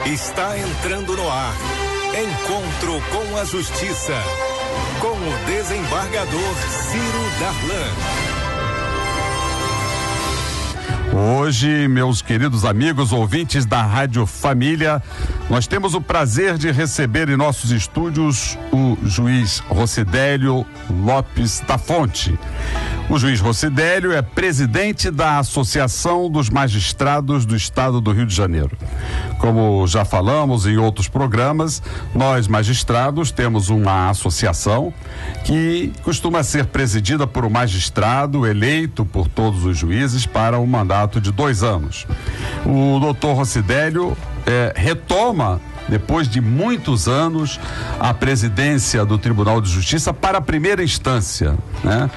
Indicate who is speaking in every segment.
Speaker 1: Está entrando no ar. Encontro com a Justiça. Com o desembargador Ciro Darlan.
Speaker 2: Hoje, meus queridos amigos ouvintes da Rádio Família, nós temos o prazer de receber em nossos estúdios o juiz Rocidélio Lopes da Fonte. O juiz Rocidélio é presidente da Associação dos Magistrados do Estado do Rio de Janeiro. Como já falamos em outros programas, nós magistrados temos uma associação que costuma ser presidida por um magistrado eleito por todos os juízes para um mandato de 2 anos. O doutor Rocidélio retoma, depois de muitos anos, a presidência do Tribunal de Justiça para a primeira instância, né?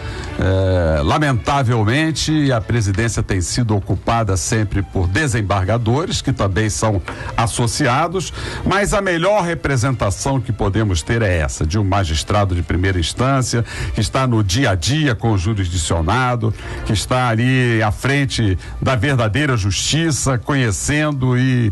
Speaker 2: Lamentavelmente, a presidência tem sido ocupada sempre por desembargadores, que também são associados, mas a melhor representação que podemos ter é essa, de um magistrado de primeira instância, que está no dia a dia com o jurisdicionado, que está ali à frente da verdadeira justiça, conhecendo e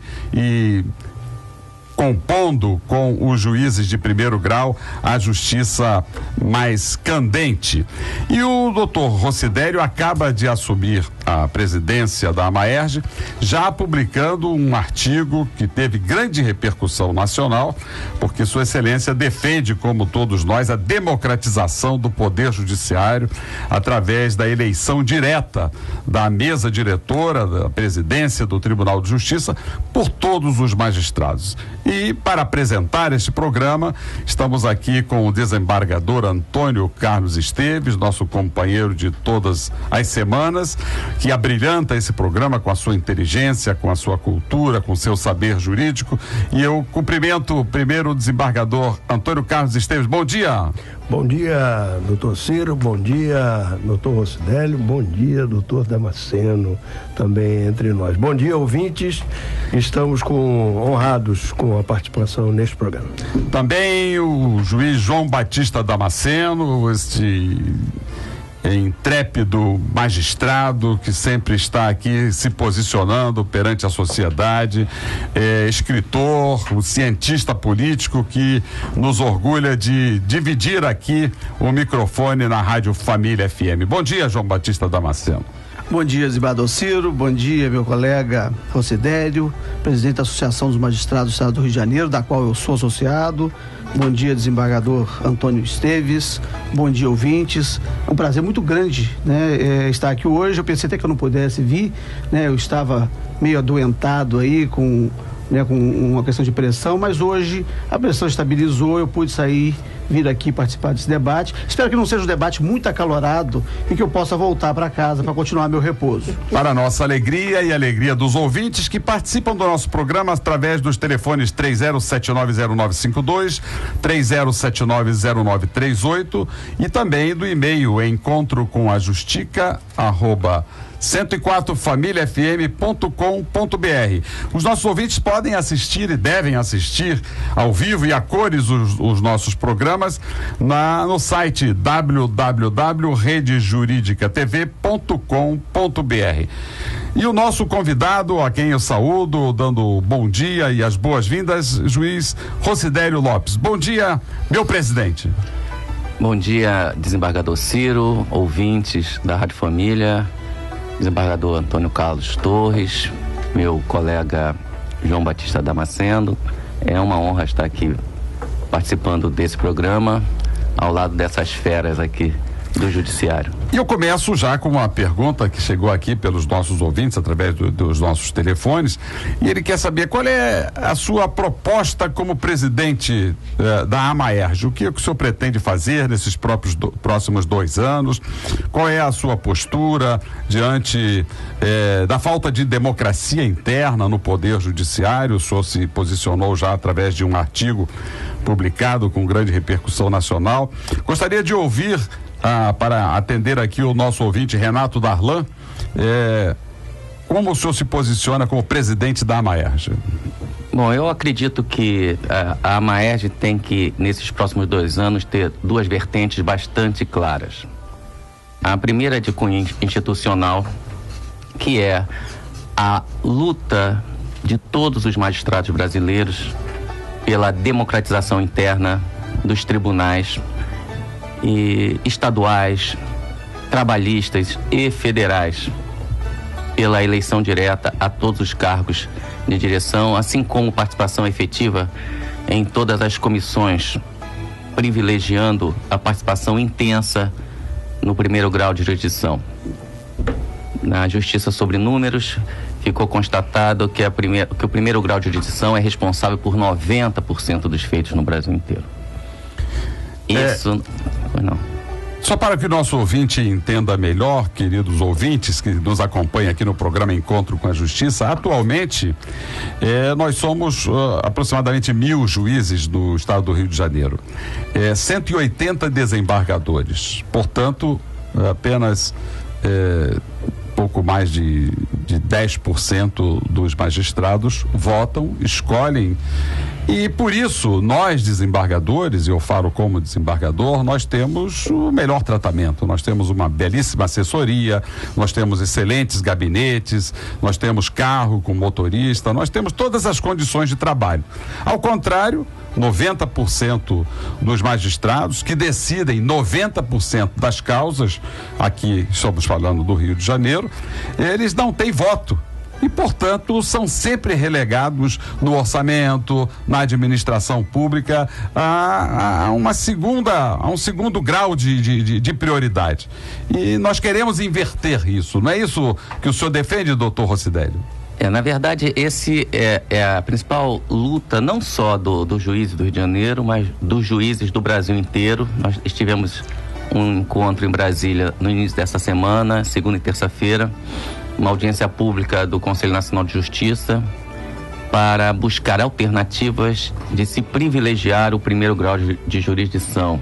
Speaker 2: compondo com os juízes de primeiro grau a justiça mais candente. E o doutor Rocidélio acaba de assumir a presidência da AMAERJ, já publicando um artigo que teve grande repercussão nacional, porque Sua Excelência defende, como todos nós, a democratização do Poder Judiciário através da eleição direta da mesa diretora, da presidência do Tribunal de Justiça, por todos os magistrados. E para apresentar este programa, estamos aqui com o desembargador Antônio Carlos Esteves, nosso companheiro de todas as semanas, que abrilhanta esse programa com a sua inteligência, com a sua cultura, com o seu saber jurídico. E eu cumprimento primeiro o desembargador Antônio Carlos Esteves. Bom dia.
Speaker 3: Bom dia, doutor Ciro, bom dia, doutor Rocidélio, bom dia, doutor Damasceno, também entre nós. Bom dia, ouvintes, estamos honrados com a participação neste programa. Também
Speaker 2: o juiz João Batista Damasceno, este intrépido magistrado que sempre está aqui se posicionando perante a sociedade, escritor, um cientista político que nos orgulha de dividir aqui o microfone na Rádio Família FM. Bom dia, João Batista Damasceno.
Speaker 4: Bom dia, desembargador Ciro, bom dia, meu colega Rocidélio, presidente da Associação dos Magistrados do Estado do Rio de Janeiro, da qual eu sou associado. Bom dia, desembargador Antônio Esteves, bom dia, ouvintes. É um prazer muito grande, né, estar aqui hoje. Eu pensei até que eu não pudesse vir, né, eu estava meio adoentado aí com uma questão de pressão, mas hoje a pressão estabilizou, eu pude vir aqui participar desse debate. Espero que não seja um debate muito acalorado e que eu possa voltar para casa para continuar meu repouso.
Speaker 2: Para a nossa alegria e a alegria dos ouvintes que participam do nosso programa através dos telefones 30790952, 30790938 e também do e-mail encontro-com-a-justica@104familiafm.com.br. Os nossos ouvintes podem assistir e devem assistir ao vivo e a cores os nossos programas no site www.redejuridicatv.com.br. E o nosso convidado, a quem eu saúdo, dando bom dia e as boas-vindas, juiz Rocidélio Lopes. Bom dia, meu presidente.
Speaker 5: Bom dia, desembargador Ciro, ouvintes da Rádio Família, desembargador Antônio Carlos Torres, meu colega João Batista Damasceno. É uma honra estar aqui participando desse programa, ao lado dessas feras aqui do Judiciário.
Speaker 2: E eu começo já com uma pergunta que chegou aqui pelos nossos ouvintes, através dos nossos telefones, e ele quer saber qual é a sua proposta como presidente da AMAERJ. O que o senhor pretende fazer nesses próximos 2 anos? Qual é a sua postura diante da falta de democracia interna no Poder Judiciário? O senhor se posicionou já através de um artigo publicado com grande repercussão nacional. Gostaria de ouvir, para atender aqui o nosso ouvinte Renato Darlan, como o senhor se posiciona como presidente da AMAERJ?
Speaker 5: Bom, eu acredito que a AMAERJ tem que, nesses próximos 2 anos, ter 2 vertentes bastante claras. A primeira é de cunho institucional, que é a luta de todos os magistrados brasileiros pela democratização interna dos tribunais estaduais, trabalhistas e federais, pela eleição direta a todos os cargos de direção, assim como participação efetiva em todas as comissões, privilegiando a participação intensa no primeiro grau de jurisdição. Na Justiça sobre Números, ficou constatado que o primeiro grau de jurisdição é responsável por 90% dos feitos no Brasil inteiro. Isso... Não.
Speaker 2: Só para que o nosso ouvinte entenda melhor, queridos ouvintes que nos acompanham aqui no programa Encontro com a Justiça, atualmente nós somos aproximadamente 1.000 juízes do estado do Rio de Janeiro, 180 desembargadores, portanto, apenas pouco mais de 10% dos magistrados votam, escolhem. E por isso, nós desembargadores, e eu falo como desembargador, nós temos o melhor tratamento, nós temos uma belíssima assessoria, nós temos excelentes gabinetes, nós temos carro com motorista, nós temos todas as condições de trabalho. Ao contrário, 90% dos magistrados que decidem 90% das causas, aqui estamos falando do Rio de Janeiro, eles não têm voto. E, portanto, são sempre relegados no orçamento, na administração pública, a um segundo grau de prioridade. E nós queremos inverter isso. Não é isso que o senhor defende, doutor Rossidélio?
Speaker 5: Na verdade, esse é a principal luta, não só dos juízes do Rio de Janeiro, mas dos juízes do Brasil inteiro. Nós tivemos um encontro em Brasília no início dessa semana, segunda e terça-feira, uma audiência pública do Conselho Nacional de Justiça para buscar alternativas de se privilegiar o primeiro grau de jurisdição.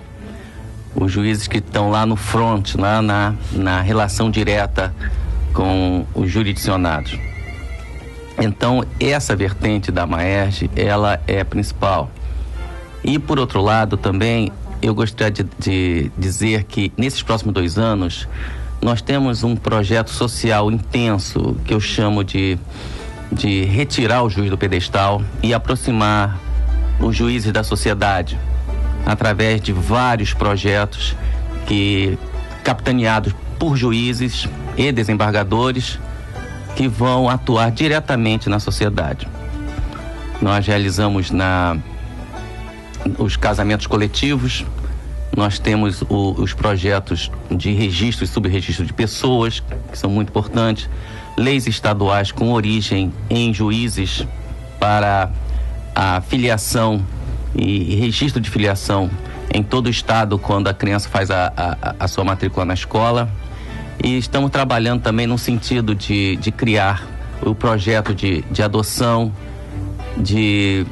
Speaker 5: Os juízes que estão lá no front, lá na relação direta com os jurisdicionados. Então, essa vertente da Maerj, ela é principal. E, por outro lado, também, eu gostaria de dizer que, nesses próximos 2 anos, nós temos um projeto social intenso, que eu chamo de retirar o juiz do pedestal e aproximar os juízes da sociedade, através de vários projetos capitaneados por juízes e desembargadores, que vão atuar diretamente na sociedade. Nós realizamos os casamentos coletivos, nós temos os projetos de registro e subregistro de pessoas, que são muito importantes, leis estaduais com origem em juízes para a filiação e registro de filiação em todo o estado quando a criança faz a sua matrícula na escola. E estamos trabalhando também no sentido de criar o projeto de adoção de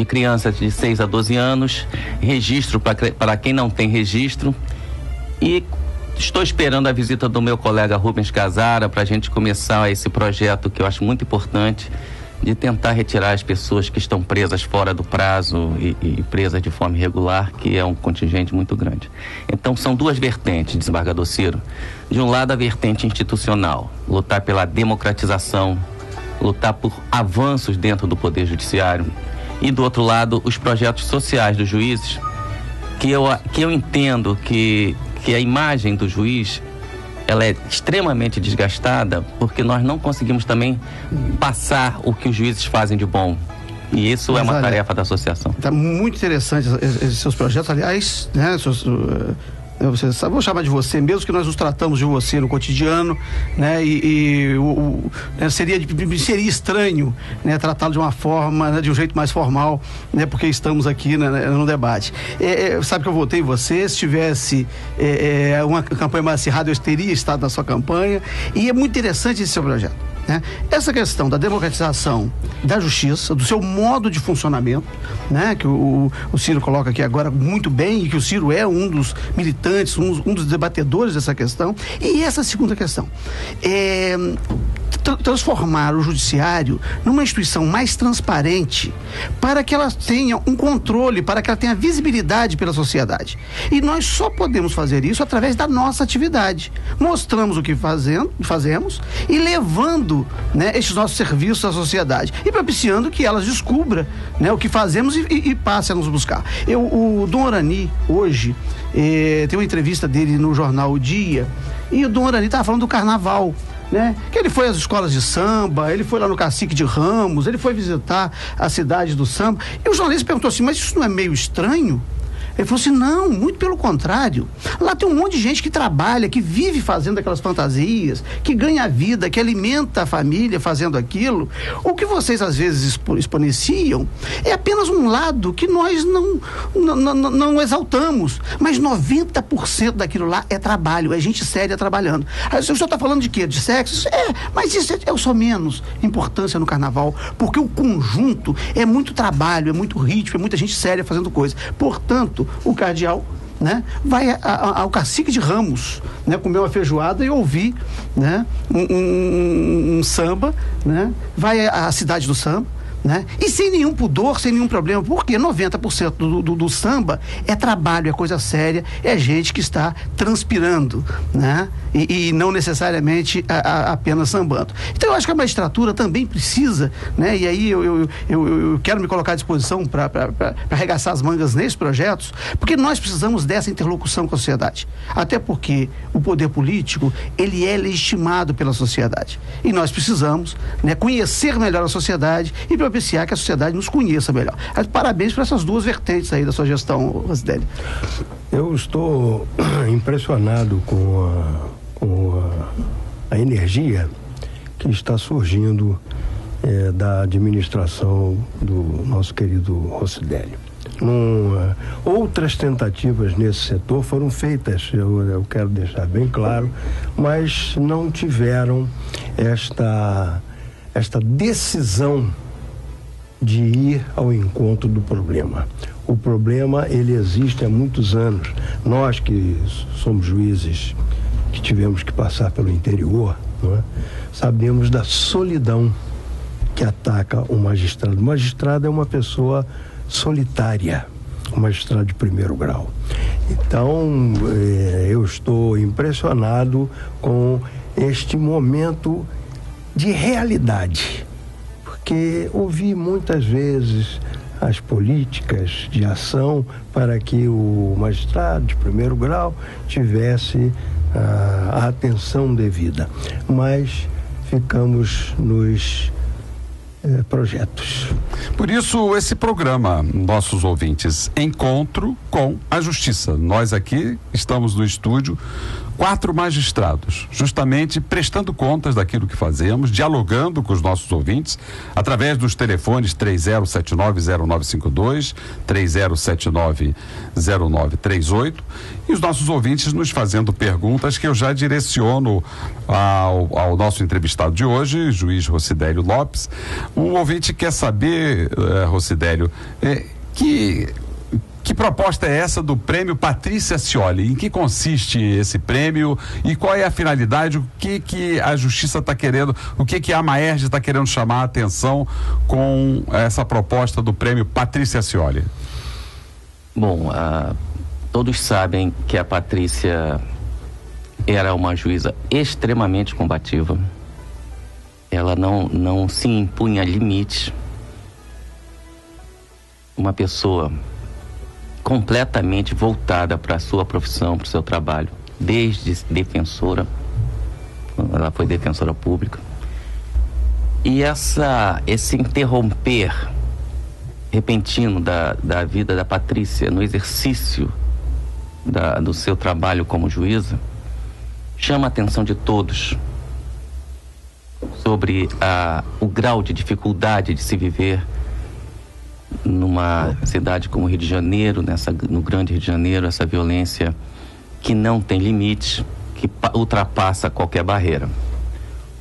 Speaker 5: crianças de 6 a 12 anos, registro para quem não tem registro. E estou esperando a visita do meu colega Rubens Casara para a gente começar esse projeto que eu acho muito importante, de tentar retirar as pessoas que estão presas fora do prazo e presas de forma irregular, que é um contingente muito grande. Então, são 2 vertentes, desembargador Ciro. De um lado, a vertente institucional, lutar pela democratização, lutar por avanços dentro do Poder Judiciário. E, do outro lado, os projetos sociais dos juízes, que eu entendo que a imagem do juiz, ela é extremamente desgastada, porque nós não conseguimos também passar o que os juízes fazem de bom. E isso é uma tarefa da associação. Está muito interessante esses seus projetos, aliás, né, você sabe, vou chamar de você, mesmo que nós nos tratamos de você no cotidiano, né,
Speaker 4: seria estranho, né, tratá-lo de uma forma, né, de um jeito mais formal, né, porque estamos aqui, né, no debate. Sabe que eu votei em você, se tivesse uma campanha mais acirrada, eu teria estado na sua campanha, e é muito interessante esse seu projeto. Né? Essa questão da democratização da justiça, do seu modo de funcionamento, né? Que o Ciro coloca aqui agora muito bem, e que o Ciro é um dos militantes, um dos debatedores dessa questão. E essa segunda questão, transformar o judiciário numa instituição mais transparente, para que ela tenha um controle, para que ela tenha visibilidade pela sociedade. E nós só podemos fazer isso através da nossa atividade. Mostramos o que fazemos e levando, né, estes nossos serviços à sociedade e propiciando que elas descubram, né, o que fazemos e passe a nos buscar. O Dom Orani, hoje, tem uma entrevista dele no jornal O Dia, e o Dom Orani estava falando do carnaval, né? Que ele foi às escolas de samba, ele foi lá no Cacique de Ramos, ele foi visitar a cidade do samba, e o jornalista perguntou assim, mas isso não é meio estranho? Ele falou assim, não, muito pelo contrário. Lá tem um monte de gente que trabalha, que vive fazendo aquelas fantasias, que ganha vida, que alimenta a família fazendo aquilo. O que vocês às vezes exponenciam é apenas um lado que nós não exaltamos. Mas 90% daquilo lá é trabalho, é gente séria trabalhando. Aí, o senhor está falando de quê? De sexo? Mas isso é o só menos importância no carnaval, porque o conjunto é muito trabalho, é muito ritmo, é muita gente séria fazendo coisa. Portanto, o cardeal, né, vai ao Cacique de Ramos, né, comer uma feijoada e ouvir, né, um samba, né, vai à cidade do samba, né, e sem nenhum pudor, sem nenhum problema, porque 90% do samba é trabalho, é coisa séria, é gente que está transpirando, né, e não necessariamente apenas sambando. Então eu acho que a magistratura também precisa, né, e aí eu quero me colocar à disposição para arregaçar as mangas nesses projetos, porque nós precisamos dessa interlocução com a sociedade, até porque o poder político, ele é legitimado pela sociedade, e nós precisamos, né, conhecer melhor a sociedade e propiciar que a sociedade nos conheça melhor. Parabéns por essas duas vertentes aí da sua gestão, Rosidelli.
Speaker 3: Eu estou impressionado com a energia que está surgindo da administração do nosso querido Rosidelli. Outras tentativas nesse setor foram feitas, eu quero deixar bem claro, mas não tiveram esta decisão de ir ao encontro do problema. O problema, ele existe há muitos anos. Nós que somos juízes, que tivemos que passar pelo interior, não é? Sabemos da solidão que ataca o magistrado. O magistrado é uma pessoa solitária, um magistrado de primeiro grau. Então, eu estou impressionado com este momento de realidade, porque ouvi muitas vezes as políticas de ação para que o magistrado de primeiro grau tivesse a atenção devida, mas ficamos nos projetos.
Speaker 2: Por isso, esse programa, nossos ouvintes, Encontro com a Justiça. Nós aqui estamos no estúdio, 4 magistrados, justamente prestando contas daquilo que fazemos, dialogando com os nossos ouvintes, através dos telefones 3079-0952, 3079-0938, e os nossos ouvintes nos fazendo perguntas que eu já direciono ao nosso entrevistado de hoje, juiz Rosidélio Lopes. Um ouvinte quer saber, Rosidélio, que proposta é essa do prêmio Patrícia Scioli? Em que consiste esse prêmio e qual é a finalidade? O que a Justiça está querendo, o que a Maerj está querendo chamar a atenção com essa proposta do prêmio Patrícia Scioli?
Speaker 5: Bom, todos sabem que a Patrícia era uma juíza extremamente combativa. Ela não se impunha limites. Uma pessoa completamente voltada para a sua profissão, para o seu trabalho, desde defensora, ela foi defensora pública, e esse interromper repentino da vida da Patrícia no exercício do seu trabalho como juíza chama a atenção de todos sobre o grau de dificuldade de se viver numa cidade como o Rio de Janeiro, no grande Rio de Janeiro, essa violência que não tem limite, que ultrapassa qualquer barreira.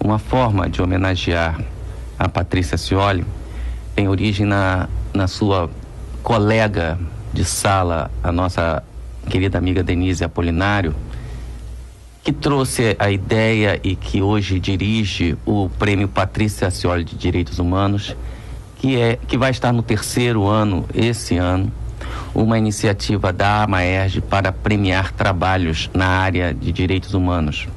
Speaker 5: Uma forma de homenagear a Patrícia Scioli tem origem na sua colega de sala, a nossa querida amiga Denise Apolinário, que trouxe a ideia e que hoje dirige o Prêmio Patrícia Acioli de Direitos Humanos, que vai estar no 3º ano, esse ano, uma iniciativa da AMAERJ para premiar trabalhos na área de direitos humanos.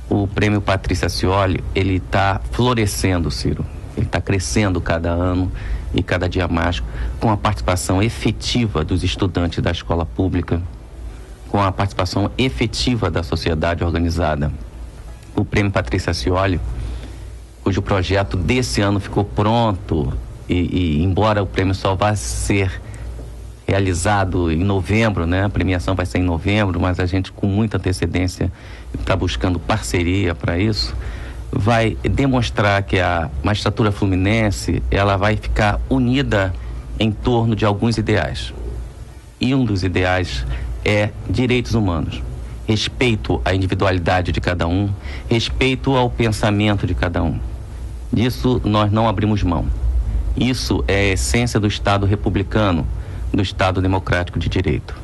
Speaker 5: O Prêmio Patrícia Acioli, ele está florescendo, Ciro. Ele está crescendo cada ano e cada dia mais, com a participação efetiva dos estudantes da escola pública, com a participação efetiva da sociedade organizada. O Prêmio Patrícia Acioli, cujo projeto desse ano ficou pronto, e embora o prêmio só vá ser realizado em novembro, né? A premiação vai ser em novembro, mas a gente com muita antecedência está buscando parceria para isso, vai demonstrar que a magistratura fluminense, ela vai ficar unida em torno de alguns ideais. E um dos ideais é direitos humanos, respeito à individualidade de cada um, respeito ao pensamento de cada um. Disso nós não abrimos mão. Isso é a essência do Estado republicano, do Estado democrático de direito.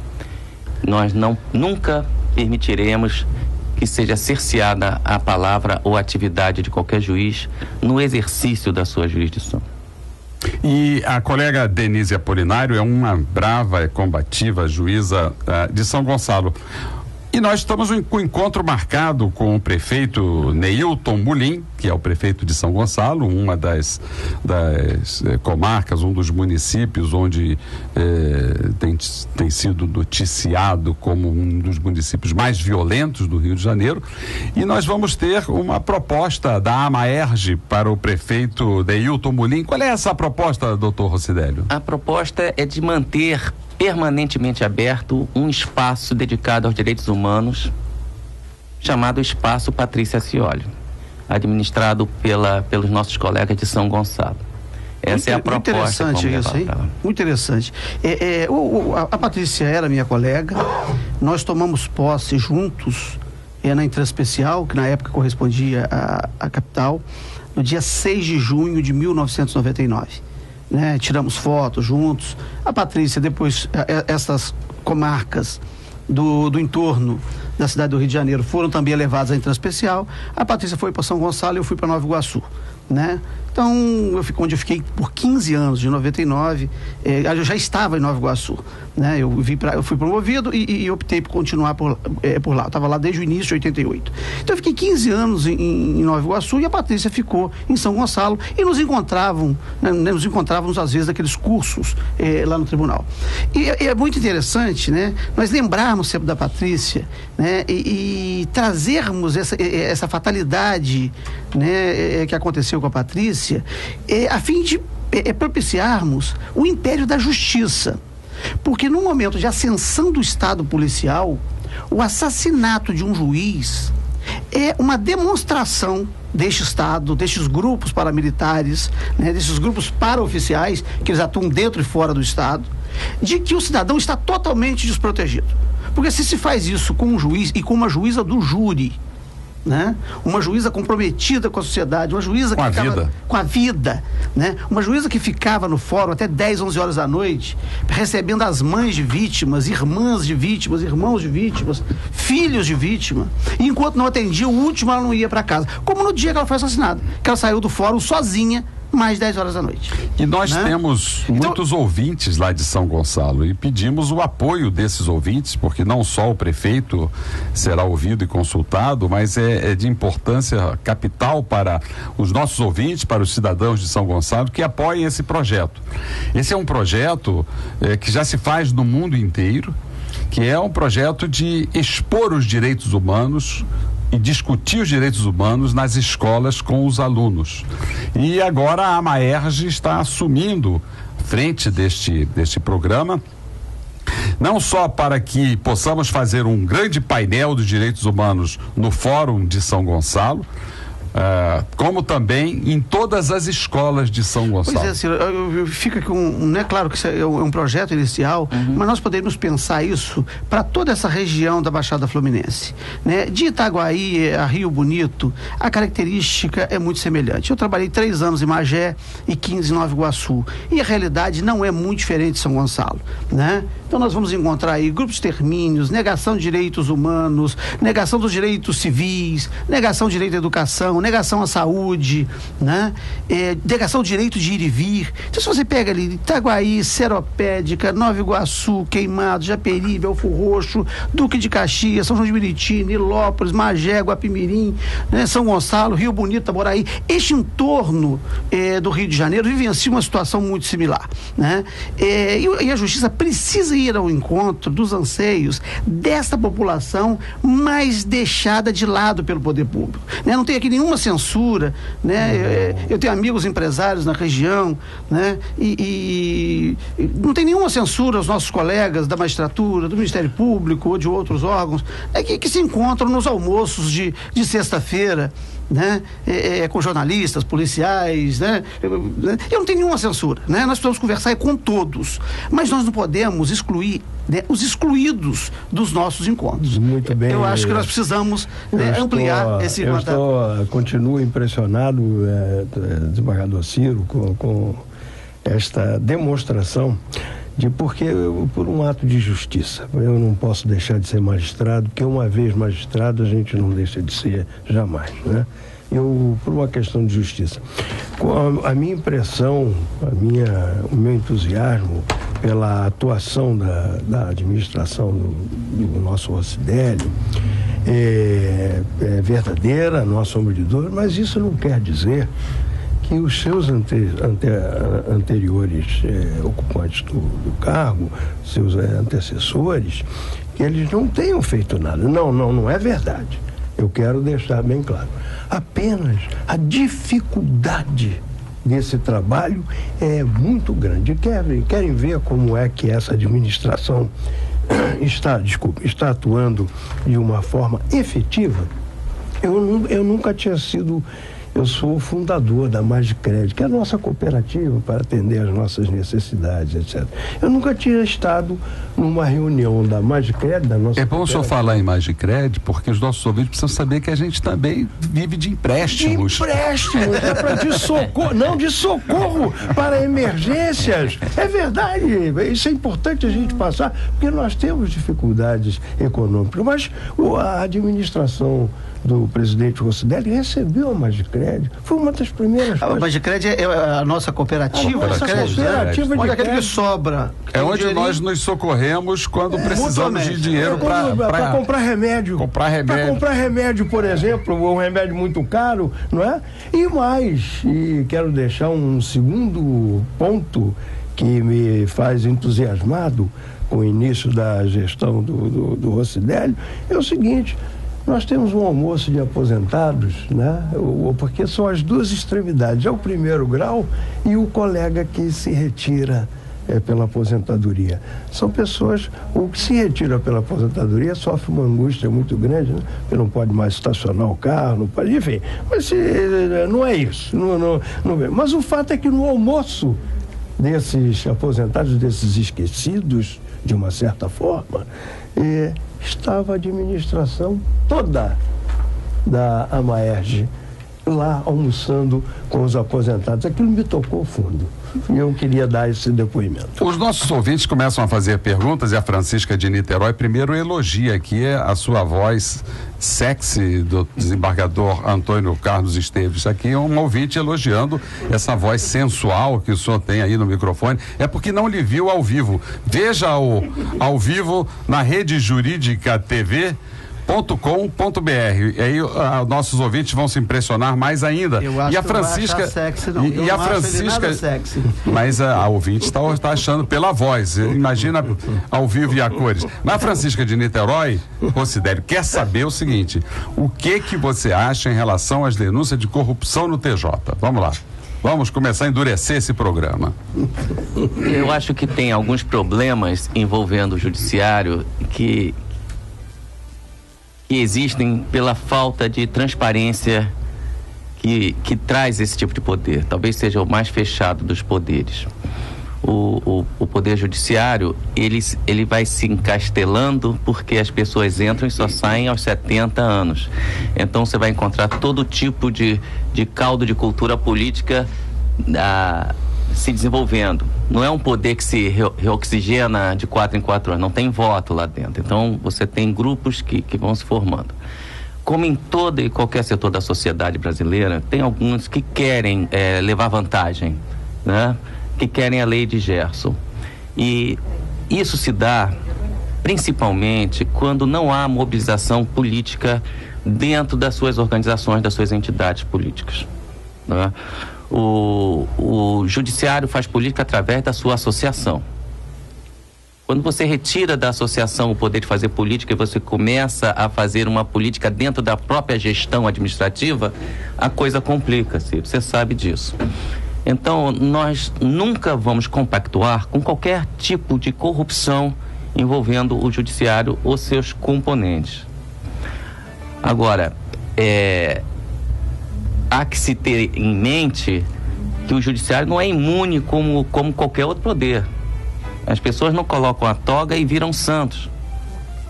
Speaker 5: Nós nunca permitiremos que seja cerceada a palavra ou a atividade de qualquer juiz no exercício da sua jurisdição.
Speaker 2: E a colega Denise Apolinário é uma brava e combativa juíza de São Gonçalo. E nós estamos com um encontro marcado com o prefeito Neilton Mulim, que é o prefeito de São Gonçalo, uma das comarcas, um dos municípios onde tem sido noticiado como um dos municípios mais violentos do Rio de Janeiro. E nós vamos ter uma proposta da AMAERJ para o prefeito Neilton Mulim. Qual é essa proposta, doutor Rocidélio?
Speaker 5: A proposta é de manter permanentemente aberto um espaço dedicado aos direitos humanos, chamado Espaço Patrícia Acioli, administrado pelos nossos colegas de São Gonçalo. Essa é a proposta.
Speaker 4: Muito interessante isso, hein? Muito interessante. A Patrícia era minha colega, nós tomamos posse juntos na Entrada Especial, que na época correspondia à capital, no dia 6 de junho de 1999. Né? Tiramos fotos juntos. A Patrícia, depois, essas comarcas do entorno da cidade do Rio de Janeiro foram também levadas à Entrada Especial. A Patrícia foi para São Gonçalo e eu fui para Nova Iguaçu, né? Então, onde eu fiquei por 15 anos, de 99, eu já estava em Nova Iguaçu, né? Eu fui promovido e optei por continuar por lá. Eu estava lá desde o início de 88. Então, eu fiquei 15 anos em Nova Iguaçu e a Patrícia ficou em São Gonçalo e nos encontrávamos às vezes naqueles cursos lá no tribunal. E é muito interessante, né? Nós lembrarmos sempre da Patrícia, né? E trazermos essa fatalidade, né? Que aconteceu com a Patrícia, a fim de propiciarmos o império da justiça. Porque no momento de ascensão do Estado policial, o assassinato de um juiz é uma demonstração deste Estado, destes grupos paramilitares, né, desses grupos paraoficiais, que eles atuam dentro e fora do Estado, de que o cidadão está totalmente desprotegido. Porque se faz isso com um juiz e com uma juíza do júri, né? Uma juíza comprometida com a sociedade, uma juíza que ficava com a vida, né? Uma juíza que ficava no fórum até 10, 11 horas da noite, recebendo as mães de vítimas, irmãs de vítimas, irmãos de vítimas, filhos de vítima, e enquanto não atendia o último, ela não ia para casa, como no dia que ela foi assassinada, que ela saiu do fórum sozinha, mais 10 horas da noite.
Speaker 2: E nós temos muitos ouvintes lá de São Gonçalo e pedimos o apoio desses ouvintes, porque não só o prefeito será ouvido e consultado, mas é de importância capital para os nossos ouvintes, para os cidadãos de São Gonçalo que apoiem esse projeto. Esse é um projeto que já se faz no mundo inteiro, que é um projeto de expor os direitos humanos e discutir os direitos humanos nas escolas com os alunos. E agora a AMAERJ está assumindo frente deste programa, não só para que possamos fazer um grande painel dos direitos humanos no Fórum de São Gonçalo, como também em todas as escolas de São Gonçalo.
Speaker 4: Pois é, Ciro, fica aqui claro que isso é um projeto inicial, mas nós podemos pensar isso para toda essa região da Baixada Fluminense, né? De Itaguaí a Rio Bonito, a característica é muito semelhante. Eu trabalhei 3 anos em Magé e 15 em Nova Iguaçu, e a realidade não é muito diferente de São Gonçalo, né? Então nós vamos encontrar aí grupos de extermínios, negação de direitos humanos, negação dos direitos civis, negação de direito à educação, negação à saúde, né? Negação do direito de ir e vir. Então, se você pega ali Itaguaí, Seropédica, Nova Iguaçu, Queimados, Japeri, Belford Roxo, Duque de Caxias, São João de Meriti, Nilópolis, Magé, Guapimirim, né? São Gonçalo, Rio Bonito, Itaboraí, este entorno do Rio de Janeiro vivencia uma situação muito similar, né? E a justiça precisa ir ao encontro dos anseios dessa população mais deixada de lado pelo poder público, né? Não tem aqui nenhuma censura, né? Eu tenho amigos empresários na região, né? E não tem nenhuma censura aos nossos colegas da magistratura, do Ministério Público ou de outros órgãos, que se encontram nos almoços de sexta-feira, né? Com jornalistas, policiais, né? Eu não tenho nenhuma censura, né? Nós precisamos conversar com todos, mas nós não podemos excluir, né, os excluídos dos nossos encontros.
Speaker 3: Muito bem.
Speaker 4: Eu acho que nós precisamos ampliar esse mandato.
Speaker 3: Continuo impressionado, desembargador Ciro, com esta demonstração de porque, por um ato de justiça, eu não posso deixar de ser magistrado, porque uma vez magistrado a gente não deixa de ser jamais, né? Por uma questão de justiça. A minha impressão, o meu entusiasmo pela atuação da administração do nosso Rocidélio é verdadeira, não há sombra de dúvida, mas isso não quer dizer que os seus anteriores ocupantes do cargo, seus antecessores, que eles não tenham feito nada. Não é verdade. Eu quero deixar bem claro. Apenas a dificuldade desse trabalho é muito grande. Querem ver como é que essa administração está atuando de uma forma efetiva? Eu nunca tinha sido... Eu sou o fundador da Magicred, que é a nossa cooperativa para atender às nossas necessidades, etc. Eu nunca tinha estado numa reunião da Magicred, da nossa...
Speaker 2: É bom o senhor falar em Magicred, porque os nossos ouvintes precisam saber que a gente também vive de empréstimos.
Speaker 3: De empréstimos, de socorro para emergências. É verdade, isso é importante a gente passar, porque nós temos dificuldades econômicas, mas a administração do presidente Rocidélio recebeu a Magicred. Foi uma das primeiras
Speaker 4: coisas. A Magicred é a nossa cooperativa.
Speaker 3: Cooperativa
Speaker 4: olha aquele que sobra.
Speaker 2: É onde nós nos socorremos quando precisamos de dinheiro para
Speaker 3: comprar remédio. Para comprar remédio, por exemplo, um remédio muito caro, não é? E quero deixar um segundo ponto que me faz entusiasmado com o início da gestão do Rocidélio, é o seguinte: nós temos um almoço de aposentados, né? Porque são as duas extremidades, é o primeiro grau e o colega que se retira pela aposentadoria. São pessoas, o que se retira pela aposentadoria sofre uma angústia muito grande, né? Porque não pode mais estacionar o carro, não pode, enfim, mas não é isso. Não. Mas o fato é que no almoço desses aposentados, desses esquecidos, de uma certa forma, estava a administração toda da AMAERJ lá almoçando com os aposentados. Aquilo me tocou fundo. E eu queria dar esse depoimento.
Speaker 2: Os nossos ouvintes começam a fazer perguntas e a Francisca de Niterói primeiro elogia aqui a sua voz sexy do desembargador Antônio Carlos Esteves. Aqui é um ouvinte elogiando essa voz sensual que o senhor tem aí no microfone. É porque não lhe viu ao vivo. Veja ao vivo na Rede Jurídica TV. .com.br. E aí nossos ouvintes vão se impressionar mais ainda.
Speaker 4: Eu acho
Speaker 2: e a Francisca
Speaker 4: sexy, não. E a Francisca sexy.
Speaker 2: Mas a ouvinte está achando pela voz. Imagina ao vivo e a cores. Mas a Francisca de Niterói, Rocidélio, quer saber o seguinte: o que você acha em relação às denúncias de corrupção no TJ? Vamos lá. Vamos começar a endurecer esse programa.
Speaker 5: Eu acho que tem alguns problemas envolvendo o judiciário que existem pela falta de transparência que traz esse tipo de poder. Talvez seja o mais fechado dos poderes. O poder judiciário, ele vai se encastelando porque as pessoas entram e só saem aos 70 anos. Então você vai encontrar todo tipo de caldo de cultura política se desenvolvendo. Não é um poder que se reoxigena de 4 em 4 anos, não tem voto lá dentro. Então você tem grupos que vão se formando. Como em todo e qualquer setor da sociedade brasileira, tem alguns que querem levar vantagem, né? Que querem a lei de Gerson. E isso se dá principalmente quando não há mobilização política dentro das suas organizações, das suas entidades políticas, né? O judiciário faz política através da sua associação. Quando você retira da associação o poder de fazer política e você começa a fazer uma política dentro da própria gestão administrativa, a coisa complica-se, você sabe disso. Então, nós nunca vamos compactuar com qualquer tipo de corrupção envolvendo o judiciário ou seus componentes. Agora, há que se ter em mente que o judiciário não é imune como qualquer outro poder. As pessoas não colocam a toga e viram santos.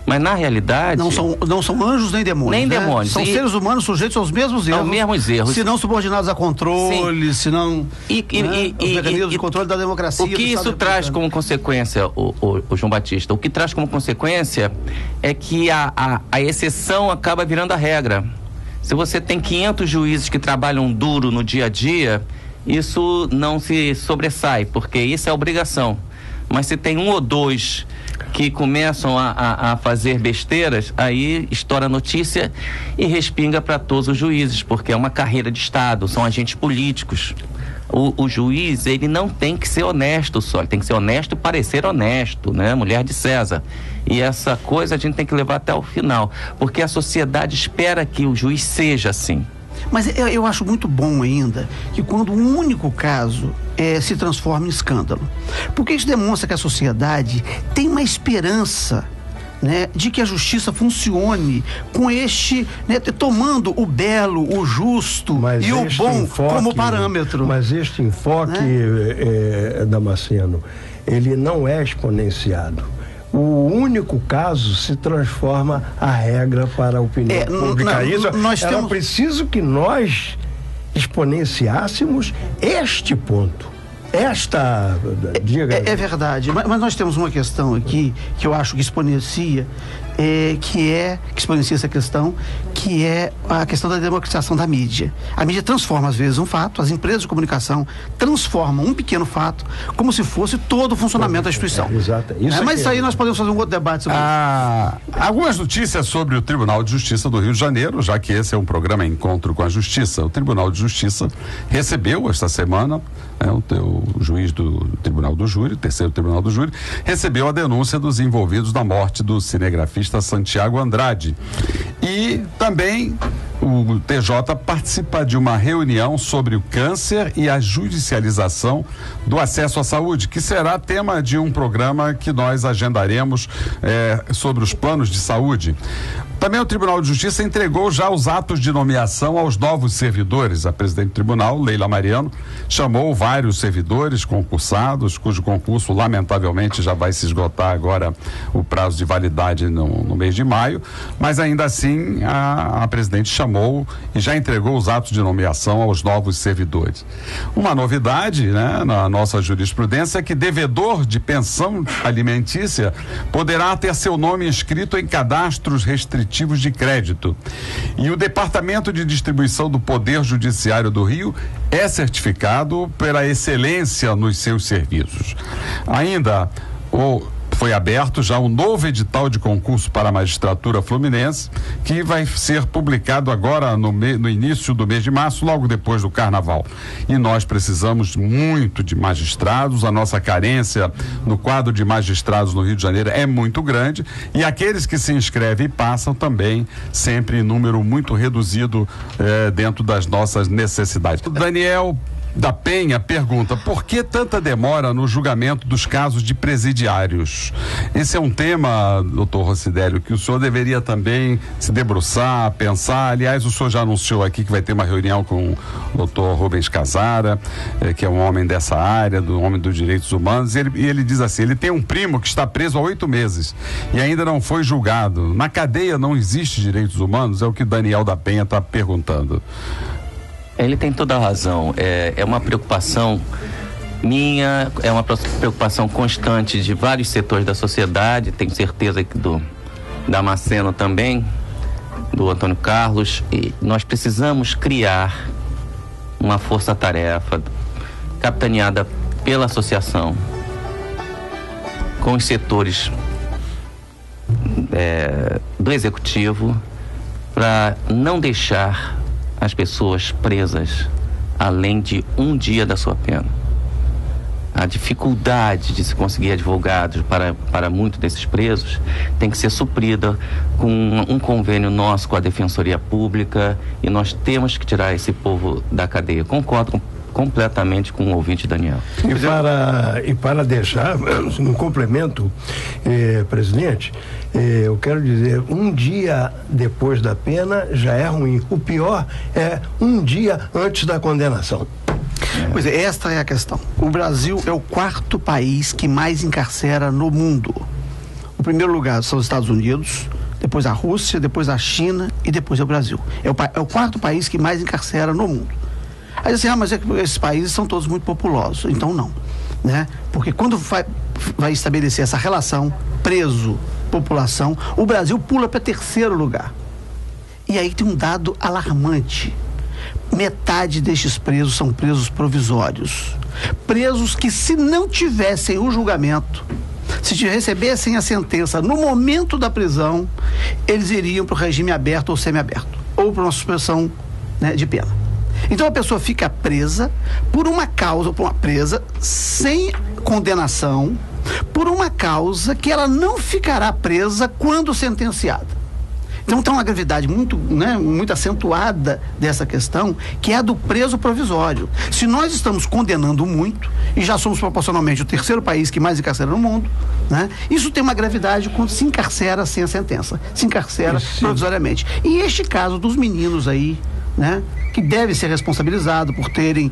Speaker 5: Mas na realidade...
Speaker 4: Não são anjos nem demônios.
Speaker 5: Nem demônios.
Speaker 4: São seres humanos sujeitos aos mesmos erros.
Speaker 5: Aos mesmos erros.
Speaker 4: Se não subordinados a controle, se não... os mecanismos de controle da democracia.
Speaker 5: O que isso traz como consequência, o João Batista? O que traz como consequência é que a exceção acaba virando a regra. Se você tem 500 juízes que trabalham duro no dia a dia, isso não se sobressai, porque isso é obrigação. Mas se tem 1 ou 2 que começam a fazer besteiras, aí estoura a notícia e respinga para todos os juízes, porque é uma carreira de Estado, são agentes políticos. O juiz, ele não tem que ser honesto só, ele tem que ser honesto e parecer honesto, né? Mulher de César. E essa coisa a gente tem que levar até o final, porque a sociedade espera que o juiz seja assim.
Speaker 4: Mas eu acho muito bom ainda que quando um único caso se transforma em escândalo. Porque isso demonstra que a sociedade tem uma esperança, né, de que a justiça funcione com tomando o belo, o justo e o bom como parâmetro.
Speaker 3: Mas este enfoque, Damasceno, ele não é exponenciado. O único caso se transforma a regra para a opinião pública. Era preciso que nós exponenciássemos este ponto.
Speaker 4: É verdade, mas nós temos uma questão aqui que eu acho que exponencia, que exponencia essa questão, que é a questão da democratização da mídia. A mídia transforma às vezes um fato, as empresas de comunicação transformam um pequeno fato como se fosse todo o funcionamento da instituição.
Speaker 3: Exato.
Speaker 4: Mas isso aí nós podemos fazer um outro debate sobre isso.
Speaker 2: Algumas notícias sobre o Tribunal de Justiça do Rio de Janeiro, já que esse é um programa Encontro com a Justiça. O Tribunal de Justiça recebeu esta semana, o juiz do Tribunal do Júri, o terceiro Tribunal do Júri, recebeu a denúncia dos envolvidos na morte do cinegrafista Santiago Andrade. E também o TJ participa de uma reunião sobre o câncer e a judicialização do acesso à saúde, que será tema de um programa que nós agendaremos sobre os planos de saúde. Também o Tribunal de Justiça entregou já os atos de nomeação aos novos servidores. A presidente do tribunal, Leila Mariano, chamou vários servidores concursados, cujo concurso lamentavelmente já vai se esgotar agora o prazo de validade no mês de maio, mas ainda assim a presidente chamou e já entregou os atos de nomeação aos novos servidores. Uma novidade, né, na nossa jurisprudência é que devedor de pensão alimentícia poderá ter seu nome inscrito em cadastros restritivos de crédito. E o Departamento de Distribuição do Poder Judiciário do Rio é certificado pela excelência nos seus serviços. Ainda foi aberto já um novo edital de concurso para a magistratura fluminense, que vai ser publicado agora no início do mês de março, logo depois do carnaval. E nós precisamos muito de magistrados, a nossa carência no quadro de magistrados no Rio de Janeiro é muito grande, e aqueles que se inscrevem e passam também sempre em número muito reduzido dentro das nossas necessidades. Daniel da Penha pergunta: por que tanta demora no julgamento dos casos de presidiários? Esse é um tema, doutor Rossidélio, que o senhor deveria também se debruçar, pensar. Aliás, o senhor já anunciou aqui que vai ter uma reunião com o doutor Rubens Casara, que é um homem dessa área, do homem dos direitos humanos, e ele diz assim: ele tem um primo que está preso há 8 meses e ainda não foi julgado. Na cadeia não existe direitos humanos? É o que Daniel da Penha está perguntando.
Speaker 5: Ele tem toda a razão. É uma preocupação minha, é uma preocupação constante de vários setores da sociedade, tenho certeza que do Damasceno também, do Antônio Carlos, e nós precisamos criar uma força-tarefa capitaneada pela associação, com os setores do executivo, para não deixar as pessoas presas além de um dia da sua pena. A dificuldade de se conseguir advogados para muitos desses presos tem que ser suprida com um convênio nosso com a Defensoria Pública, e nós temos que tirar esse povo da cadeia. Concordo completamente com o ouvinte Daniel.
Speaker 3: E para deixar um complemento, presidente, eu quero dizer, um dia depois da pena já é ruim. O pior é um dia antes da condenação.
Speaker 4: Pois é, esta é a questão. O Brasil é o 4º país que mais encarcera no mundo. O primeiro lugar são os Estados Unidos, depois a Rússia, depois a China e depois é o Brasil. É o 4º país que mais encarcera no mundo. Aí assim, mas esses países são todos muito populosos. Então não, né? Porque quando vai estabelecer essa relação preso-população, o Brasil pula para 3º lugar. E aí tem um dado alarmante. Metade destes presos são presos provisórios. Presos que, se não tivessem o julgamento, se recebessem a sentença no momento da prisão, eles iriam para o regime aberto ou semiaberto, ou para uma suspensão, né, de pena. Então a pessoa fica presa por uma causa, sem condenação, por uma causa que ela não ficará presa quando sentenciada. Então tem uma gravidade muito acentuada dessa questão, que é a do preso provisório. Se nós estamos condenando muito, e já somos proporcionalmente o 3º país que mais encarcera no mundo, né? Isso tem uma gravidade quando se encarcera sem a sentença, se encarcera provisoriamente. E este caso dos meninos aí, né, que deve ser responsabilizado por terem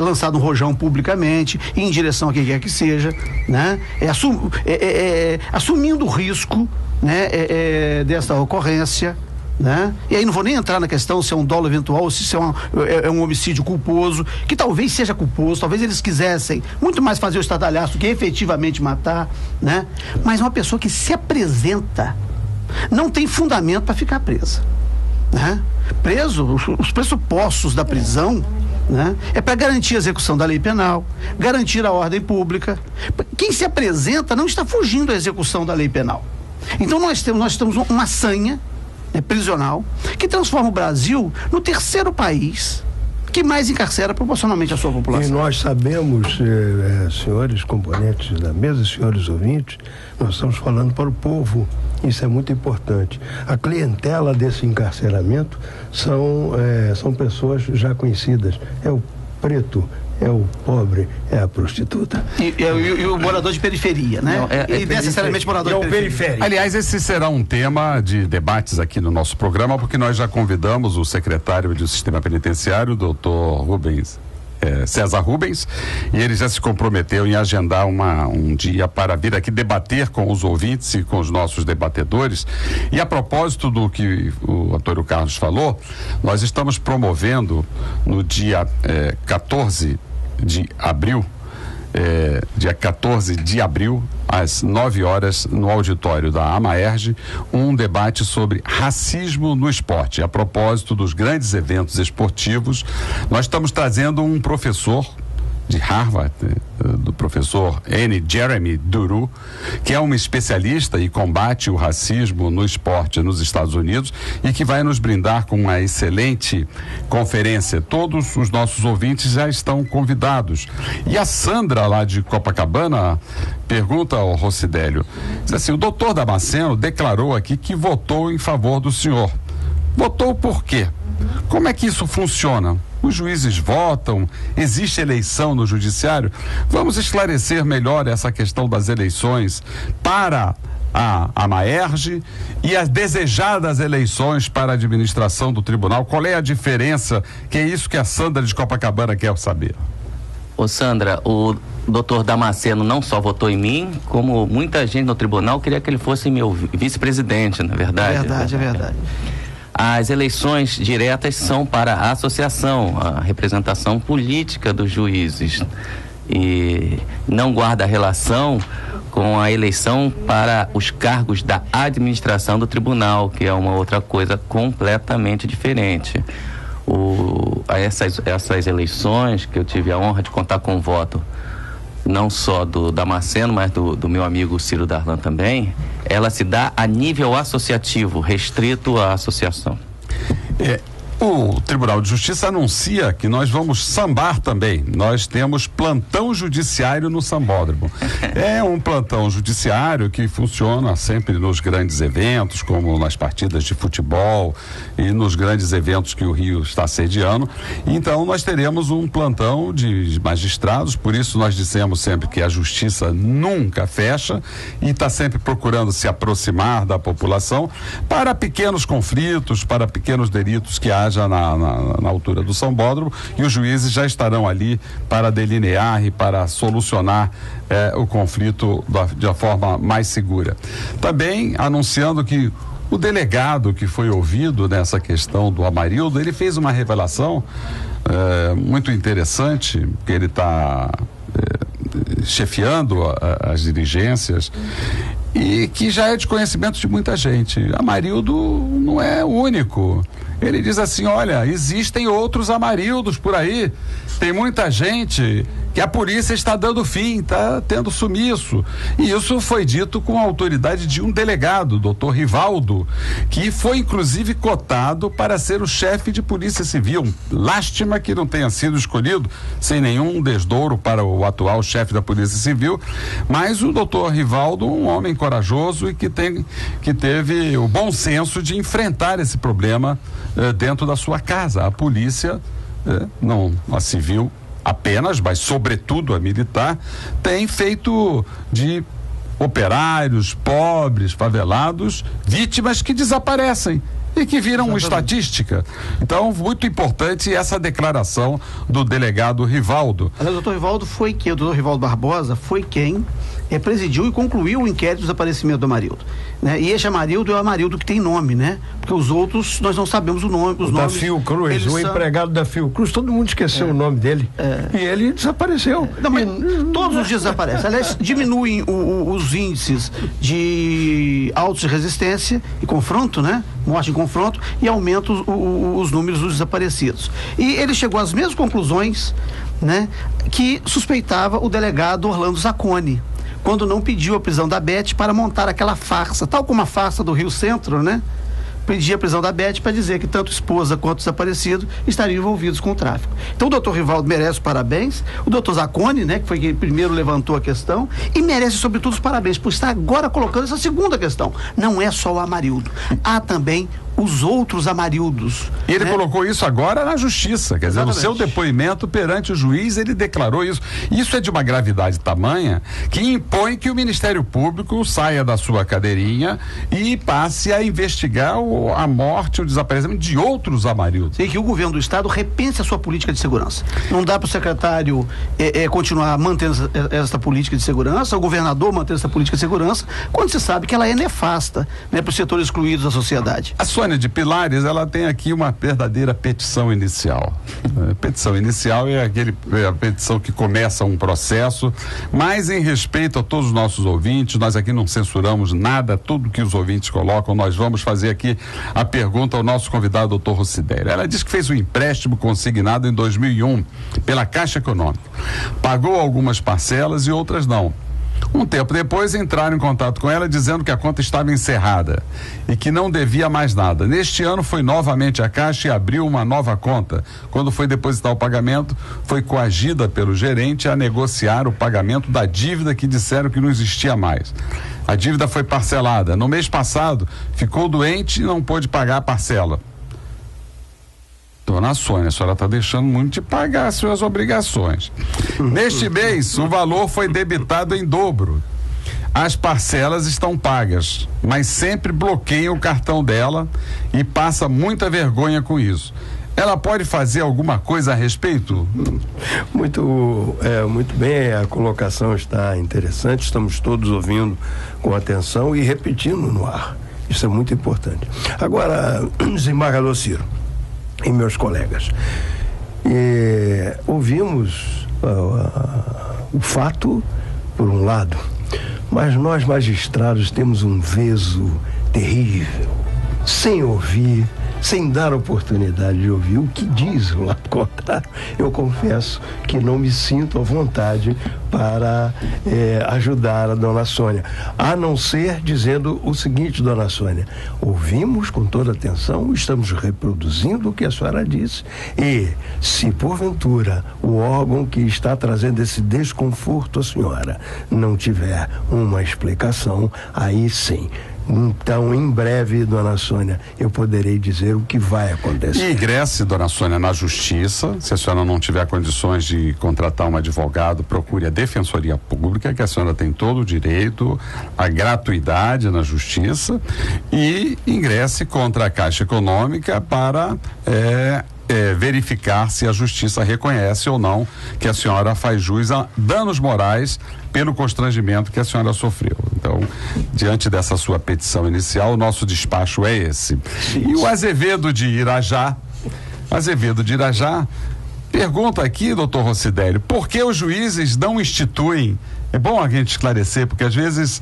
Speaker 4: lançado um rojão publicamente em direção a quem quer que seja, né, assumindo o risco, né, dessa ocorrência, né? E aí não vou nem entrar na questão se é um dolo eventual ou se é um homicídio culposo, que talvez seja culposo, talvez eles quisessem muito mais fazer o estardalhaço que efetivamente matar, né? Mas uma pessoa que se apresenta não tem fundamento para ficar presa, né? Preso, os pressupostos da prisão, né, é para garantir a execução da lei penal, garantir a ordem pública. Quem se apresenta não está fugindo da execução da lei penal. Então nós temos uma sanha, né, prisional, que transforma o Brasil no 3º país que mais encarcera proporcionalmente a sua população.
Speaker 3: E nós sabemos, senhores componentes da mesa, senhores ouvintes, nós estamos falando para o povo. Isso é muito importante. A clientela desse encarceramento são pessoas já conhecidas. É o preto, é o pobre, é a prostituta.
Speaker 4: E o morador de periferia, né?
Speaker 5: Não,
Speaker 4: e necessariamente morador de periferia.
Speaker 2: Aliás, esse será um tema de debates aqui no nosso programa, porque nós já convidamos o secretário do Sistema Penitenciário, doutor Rubens, César Rubens, e ele já se comprometeu em agendar um dia para vir aqui debater com os ouvintes e com os nossos debatedores. E a propósito do que o Antônio Carlos falou, nós estamos promovendo no dia 14 de abril, às 9 horas, no auditório da AMAERJ, um debate sobre racismo no esporte. A propósito dos grandes eventos esportivos, nós estamos trazendo um professor de Harvard, do professor N. Jeremy Duru, que é um especialista e combate o racismo no esporte nos Estados Unidos e que vai nos brindar com uma excelente conferência. Todos os nossos ouvintes já estão convidados. E a Sandra, lá de Copacabana, pergunta ao Rossidélio, diz assim: o doutor Damasceno declarou aqui que votou em favor do senhor. Votou por quê? Como é que isso funciona? Os juízes votam? Existe eleição no judiciário? Vamos esclarecer melhor essa questão das eleições para a Maerge e as desejadas eleições para a administração do tribunal. Qual é a diferença? Que é isso que a Sandra de Copacabana quer saber.
Speaker 5: Ô Sandra, o doutor Damasceno não só votou em mim, como muita gente no tribunal queria que ele fosse meu vice-presidente, na verdade.
Speaker 4: É verdade.
Speaker 5: As eleições diretas são para a associação, a representação política dos juízes, e não guarda relação com a eleição para os cargos da administração do tribunal, que é uma outra coisa completamente diferente. Essas eleições, que eu tive a honra de contar com o voto, não só do Damasceno, mas do meu amigo Ciro Darlan também, ela se dá a nível associativo, restrito à associação.
Speaker 2: O Tribunal de Justiça anuncia que nós vamos sambar também. Nós temos plantão judiciário no Sambódromo. É um plantão judiciário que funciona sempre nos grandes eventos, como nas partidas de futebol e nos grandes eventos que o Rio está sediando. Então nós teremos um plantão de magistrados, por isso nós dissemos sempre que a justiça nunca fecha e está sempre procurando se aproximar da população para pequenos conflitos, para pequenos delitos que há já na altura do Sambódromo, e os juízes já estarão ali para delinear e para solucionar o conflito de uma forma mais segura. Também anunciando que o delegado que foi ouvido nessa questão do Amarildo, ele fez uma revelação muito interessante, que ele está chefiando as diligências, e que já é de conhecimento de muita gente. Amarildo não é o único. Ele diz assim: olha, existem outros Amarildos por aí, tem muita gente que a polícia está dando fim, está tendo sumiço. E isso foi dito com a autoridade de um delegado, doutor Rivaldo, que foi inclusive cotado para ser o chefe de Polícia Civil. Tástima que não tenha sido escolhido, sem nenhum desdouro para o atual chefe da Polícia Civil, mas o doutor Rivaldo, um homem corajoso e que teve o bom senso de enfrentar esse problema dentro da sua casa. A polícia, não a civil apenas, mas sobretudo a militar, tem feito de operários, pobres, favelados, vítimas que desaparecem e que viram estatística. Então, muito importante essa declaração do delegado Rivaldo.
Speaker 4: Aliás, o doutor Rivaldo foi quem? O doutor Rivaldo Barbosa foi quem presidiu e concluiu o inquérito do desaparecimento do Amarildo, né? E esse Amarildo é o Amarildo que tem nome, né? Porque os outros nós não sabemos o nome, os nomes.
Speaker 3: Da Fiocruz, o empregado da Fiocruz, todo mundo esqueceu o nome dele. E ele desapareceu.
Speaker 4: Não, mas todos os dias desaparece. Aliás, diminuem os índices de autos de resistência e confronto, né? Morte em confronto, e aumentam os números dos desaparecidos. E ele chegou às mesmas conclusões, né, que suspeitava o delegado Orlando Zacconi, quando não pediu a prisão da Beth para montar aquela farsa, tal como a farsa do Rio Centro, né? Pedia a prisão da Beth para dizer que tanto esposa quanto desaparecido estariam envolvidos com o tráfico. Então o doutor Rivaldo merece parabéns, o doutor Zacconi, né, que foi quem primeiro levantou a questão, e merece sobretudo os parabéns por estar agora colocando essa segunda questão. Não é só o Amarildo, há também os outros Amarildos.
Speaker 2: E ele colocou isso agora na justiça, quer dizer, no seu depoimento perante o juiz, ele declarou isso. Isso é de uma gravidade tamanha que impõe que o Ministério Público saia da sua cadeirinha e passe a investigar a morte, o desaparecimento de outros Amarildos.
Speaker 4: E que o governo do estado repense a sua política de segurança. Não dá para o secretário continuar mantendo essa política de segurança, o governador manter essa política de segurança, quando se sabe que ela é nefasta, né, para os setores excluídos da sociedade.
Speaker 2: A Sônia de Pilares, ela tem aqui uma verdadeira petição inicial. Petição inicial é a petição que começa um processo, mas em respeito a todos os nossos ouvintes, nós aqui não censuramos nada, tudo que os ouvintes colocam, nós vamos fazer aqui a pergunta ao nosso convidado, doutor Rosidério. Ela diz que fez um empréstimo consignado em 2001 pela Caixa Econômica. Pagou algumas parcelas e outras não. Um tempo depois entraram em contato com ela dizendo que a conta estava encerrada e que não devia mais nada. Neste ano foi novamente à Caixa e abriu uma nova conta. Quando foi depositar o pagamento, foi coagida pelo gerente a negociar o pagamento da dívida que disseram que não existia mais. A dívida foi parcelada. No mês passado, ficou doente e não pôde pagar a parcela. Dona Sônia, a senhora está deixando muito de pagar as suas obrigações. Neste mês, o valor foi debitado em dobro. As parcelas estão pagas, mas sempre bloqueia o cartão dela e passa muita vergonha com isso. Ela pode fazer alguma coisa a respeito?
Speaker 3: Muito bem, a colocação está interessante, estamos todos ouvindo com atenção e repetindo no ar. Isso é muito importante. Agora, desembargador Ciro e meus colegas, ouvimos o fato, por um lado, mas nós magistrados temos um veso terrível, sem ouvir, sem dar oportunidade de ouvir o que diz o lado contrário. Eu confesso que não me sinto à vontade para ajudar a dona Sônia, a não ser dizendo o seguinte: dona Sônia, ouvimos com toda atenção, estamos reproduzindo o que a senhora disse, e se porventura o órgão que está trazendo esse desconforto à senhora não tiver uma explicação, aí sim. Então, em breve, dona Sônia, eu poderei dizer o que vai acontecer.
Speaker 2: E ingresse, dona Sônia, na justiça. Se a senhora não tiver condições de contratar um advogado, procure a Defensoria Pública, que a senhora tem todo o direito, a gratuidade na justiça, e ingresse contra a Caixa Econômica para verificar se a justiça reconhece ou não que a senhora faz jus a danos morais pelo constrangimento que a senhora sofreu. Então, diante dessa sua petição inicial, o nosso despacho é esse. E o Azevedo de Irajá pergunta aqui, doutor Rossidélio, por que os juízes não instituem? É bom a gente esclarecer, porque às vezes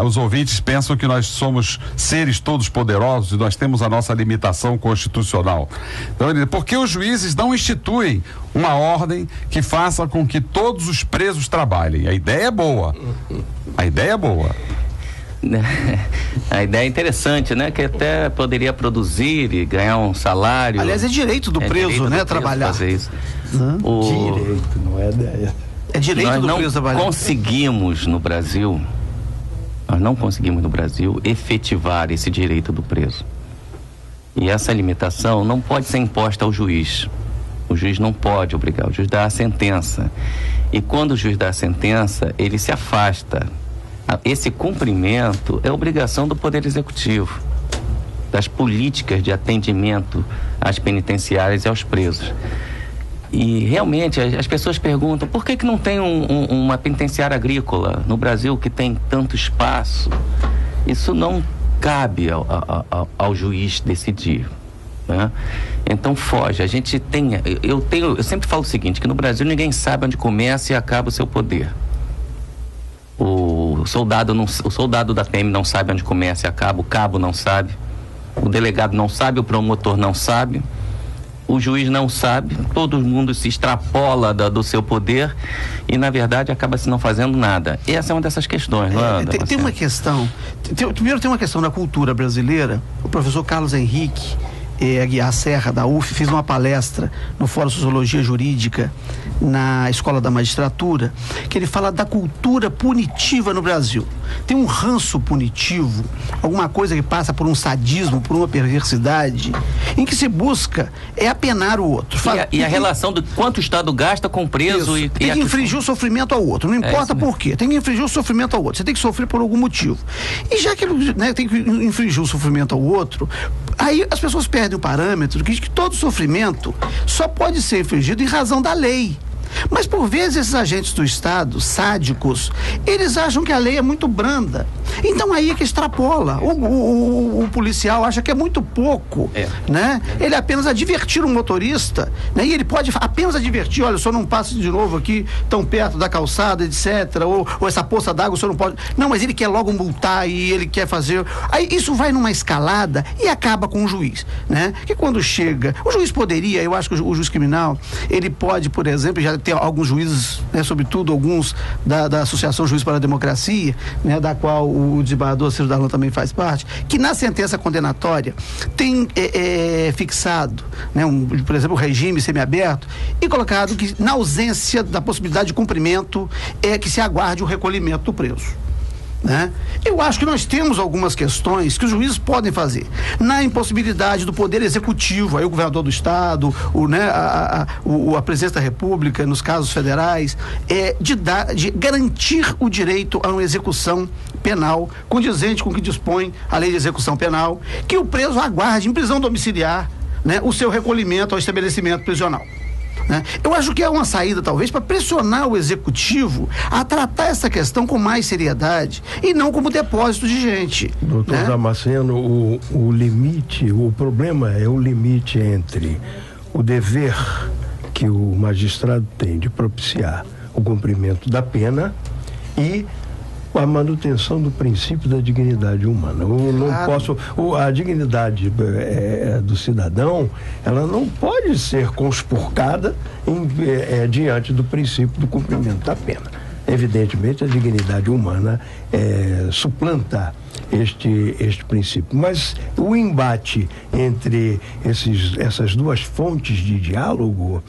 Speaker 2: os ouvintes pensam que nós somos seres todos poderosos e nós temos a nossa limitação constitucional. Então, por que os juízes não instituem uma ordem que faça com que todos os presos trabalhem? A ideia é boa. A ideia é interessante, né? Que até poderia produzir e ganhar um salário.
Speaker 4: Aliás, é direito do preso,
Speaker 2: direito
Speaker 4: né?
Speaker 2: Do
Speaker 4: trabalhar.
Speaker 2: Fazer isso.
Speaker 3: Direito, não é ideia.
Speaker 4: É direito
Speaker 5: Nós
Speaker 4: do
Speaker 5: não
Speaker 4: preso trabalhar.
Speaker 5: Nós não conseguimos no Brasil efetivar esse direito do preso. E essa limitação não pode ser imposta ao juiz. O juiz não pode obrigar, o juiz dá a sentença. E quando o juiz dá a sentença, ele se afasta. Esse cumprimento é obrigação do Poder Executivo, das políticas de atendimento às penitenciárias e aos presos. E realmente as pessoas perguntam por que não tem uma penitenciária agrícola no Brasil que tem tanto espaço. Isso não cabe ao juiz decidir, né? Então foge. A gente tem, eu sempre falo o seguinte, que no Brasil ninguém sabe onde começa e acaba o seu poder. O soldado da PM não sabe onde começa e acaba, o cabo não sabe, o delegado não sabe, o promotor não sabe, o juiz não sabe, todo mundo se extrapola do seu poder e, na verdade, acaba se não fazendo nada. E essa é uma dessas questões, não é?
Speaker 4: Tem uma questão, primeiro tem uma questão da cultura brasileira. O professor Carlos Henrique Aguiar Serra, da UF, fez uma palestra no Fórum Sociologia Jurídica na Escola da Magistratura, que ele fala da cultura punitiva no Brasil. Tem um ranço punitivo, alguma coisa que passa por um sadismo, por uma perversidade, em que se busca apenar o outro.
Speaker 5: E a relação do quanto o Estado gasta com o preso e
Speaker 4: tem que infligir o sofrimento ao outro, não importa por quê, tem que infligir o sofrimento ao outro, você tem que sofrer por algum motivo. E já que ele tem que infligir o sofrimento ao outro, aí as pessoas perdem o parâmetro de que todo sofrimento só pode ser infligido em razão da lei. Mas por vezes esses agentes do Estado, sádicos, eles acham que a lei é muito branda. Então aí é que extrapola. O policial acha que é muito pouco, né? Ele apenas advertir um motorista, né? E ele pode apenas advertir, olha, o senhor não passe de novo aqui tão perto da calçada, etc. Ou essa poça d'água o senhor não pode. Não, mas ele quer logo multar e ele quer fazer. Aí isso vai numa escalada e acaba com o juiz, né? Que quando chega, o juiz poderia, eu acho que o juiz criminal, ele pode, por exemplo, já ter alguns juízes, né, sobretudo alguns da Associação Juiz para a Democracia, né, da qual o desembargador Ciro Darlan também faz parte, que na sentença condenatória tem fixado, né, por exemplo, o regime semiaberto e colocado que na ausência da possibilidade de cumprimento que se aguarde o recolhimento do preso. né? Eu acho que nós temos algumas questões que os juízes podem fazer. Na impossibilidade do Poder Executivo, aí o governador do Estado, a Presidência da República, nos casos federais, de garantir o direito a uma execução penal condizente com o que dispõe a lei de execução penal, que o preso aguarde em prisão domiciliar, né, o seu recolhimento ao estabelecimento prisional. Né? Eu acho que é uma saída, talvez, para pressionar o executivo a tratar essa questão com mais seriedade e não como depósito de gente.
Speaker 3: Doutor Damasceno, o limite, o problema é o limite entre o dever que o magistrado tem de propiciar o cumprimento da pena e a manutenção do princípio da dignidade humana. A dignidade do cidadão, ela não pode ser conspurcada diante do princípio do cumprimento da pena. Evidentemente, a dignidade humana suplanta este princípio. Mas o embate entre essas duas fontes de diálogo,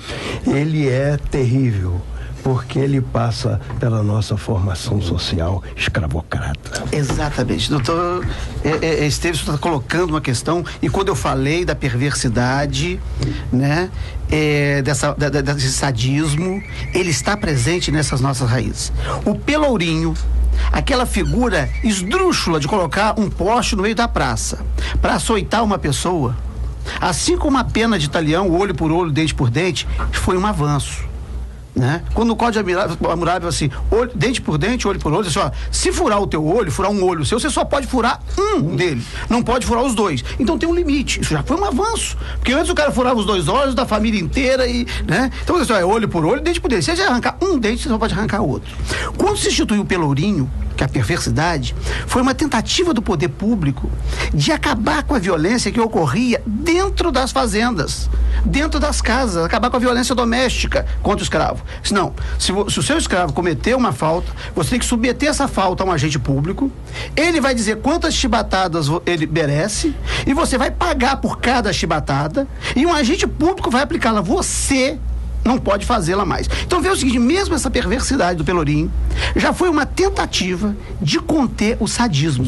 Speaker 3: ele é terrível, porque ele passa pela nossa formação social escravocrata.
Speaker 4: Exatamente. Doutor Esteves está colocando uma questão, e quando eu falei da perversidade, né, desse sadismo, ele está presente nessas nossas raízes. O pelourinho, aquela figura esdrúxula de colocar um poste no meio da praça para açoitar uma pessoa, assim como a pena de Italião, olho por olho, dente por dente, foi um avanço. Né? Quando o Código Hammurabi assim, dente por dente, olho por olho, assim, ó, se furar o teu olho, furar um olho seu, você só pode furar um dele, não pode furar os dois. Então tem um limite. Isso já foi um avanço, porque antes o cara furava os dois olhos da família inteira né? Então assim, ó, é olho por olho, dente por dente. Se você arrancar um dente, você só pode arrancar o outro. Quando se instituiu o pelourinho, que é a perversidade, foi uma tentativa do poder público de acabar com a violência que ocorria dentro das fazendas, dentro das casas, acabar com a violência doméstica contra o escravo. Não, se o seu escravo cometeu uma falta, você tem que submeter essa falta a um agente público, ele vai dizer quantas chibatadas ele merece, e você vai pagar por cada chibatada, e um agente público vai aplicá-la. Você não pode fazê-la mais. Então veja o seguinte, mesmo essa perversidade do pelourinho já foi uma tentativa de conter o sadismo.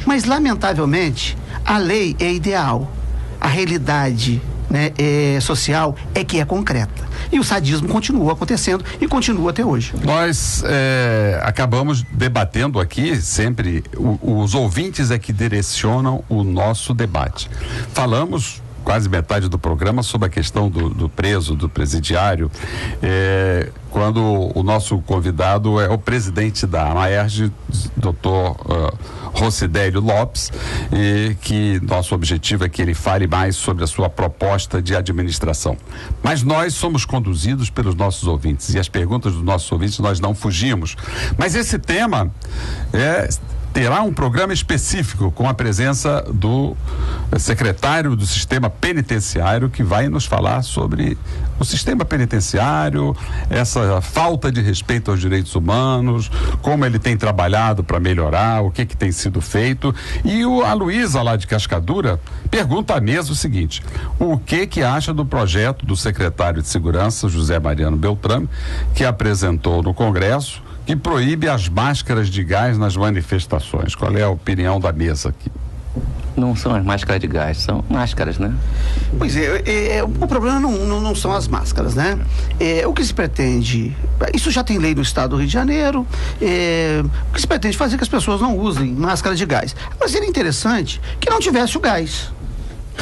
Speaker 4: Mas lamentavelmente a lei é ideal, a realidade, né, social é que é concreta, e o sadismo continua acontecendo e continua até hoje.
Speaker 2: Nós acabamos debatendo aqui sempre, os ouvintes é que direcionam o nosso debate. Falamos quase metade do programa sobre a questão do preso, do presidiário, quando o nosso convidado é o presidente da AMAERJ, doutor Rosidélio Lopes, e que nosso objetivo é que ele fale mais sobre a sua proposta de administração. Mas nós somos conduzidos pelos nossos ouvintes, e as perguntas dos nossos ouvintes nós não fugimos. Mas esse tema terá um programa específico com a presença do secretário do Sistema Penitenciário, que vai nos falar sobre o sistema penitenciário, essa falta de respeito aos direitos humanos, como ele tem trabalhado para melhorar, o que tem sido feito. E a Luísa, lá de Cascadura, pergunta à mesa o seguinte: o que acha do projeto do secretário de Segurança, José Mariano Beltrame, que apresentou no Congresso, que proíbe as máscaras de gás nas manifestações? Qual é a opinião da mesa aqui?
Speaker 5: Não são as máscaras de gás, são máscaras, né?
Speaker 4: Pois o problema não são as máscaras, né? O que se pretende, isso já tem lei no estado do Rio de Janeiro, o que se pretende fazer é que as pessoas não usem máscara de gás. Mas seria interessante que não tivesse o gás,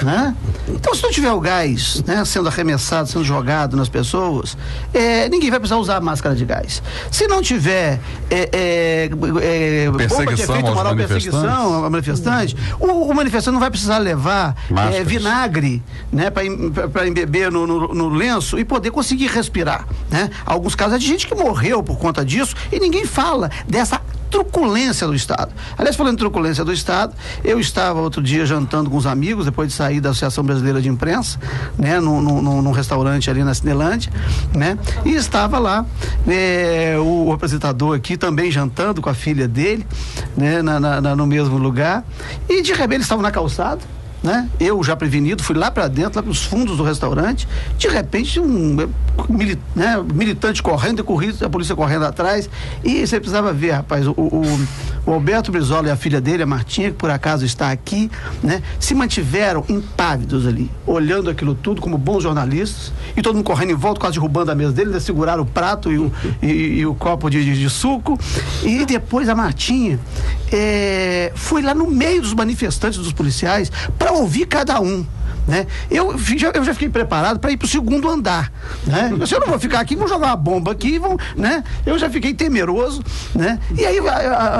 Speaker 4: né? Então, se não tiver o gás, né, sendo arremessado, sendo jogado nas pessoas, ninguém vai precisar usar a máscara de gás. Se não tiver bomba de efeito moral, perseguição ao manifestante, o manifestante não vai precisar levar vinagre, né, para embeber no lenço e poder conseguir respirar, né? Alguns casos é de gente que morreu por conta disso e ninguém fala dessa truculência do Estado. Aliás, falando em truculência do Estado, eu estava outro dia jantando com os amigos, depois de sair da Associação Brasileira de Imprensa, né, num restaurante ali na Cinelândia, né, e estava lá o apresentador aqui também jantando com a filha dele, né, no mesmo lugar, e de repente eles estavam na calçada, né? Eu já prevenido, fui lá para dentro, lá para os fundos do restaurante, de repente militante correndo, a polícia correndo atrás, e você precisava ver, rapaz, o Alberto Brizola e a filha dele, a Martinha, que por acaso está aqui, né? Se mantiveram impávidos ali, olhando aquilo tudo como bons jornalistas, e todo mundo correndo em volta, quase derrubando a mesa dele, ainda seguraram o prato e o copo de suco, e depois a Martinha foi lá no meio dos manifestantes, dos policiais, para ouvir cada um, né? Eu já fiquei preparado para ir para o segundo andar, né? Se eu não vou ficar aqui, vão jogar uma bomba aqui, né? Eu já fiquei temeroso, né? E aí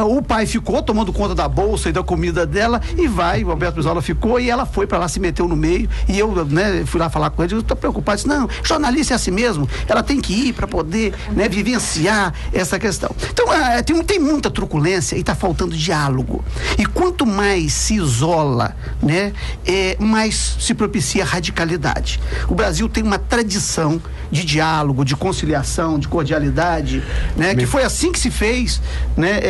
Speaker 4: o pai ficou tomando conta da bolsa e da comida dela, o Alberto Brizola ficou, e ela foi para lá, se meteu no meio, e eu, né, fui lá falar com ele, eu estou preocupado, disse, não, jornalista é assim mesmo, ela tem que ir para poder, né, vivenciar essa questão. Então, tem muita truculência e está faltando diálogo, e quanto mais se isola, né, mais se propicia radicalidade. O Brasil tem uma tradição de diálogo, de conciliação, de cordialidade, né? Que foi assim que se fez, né?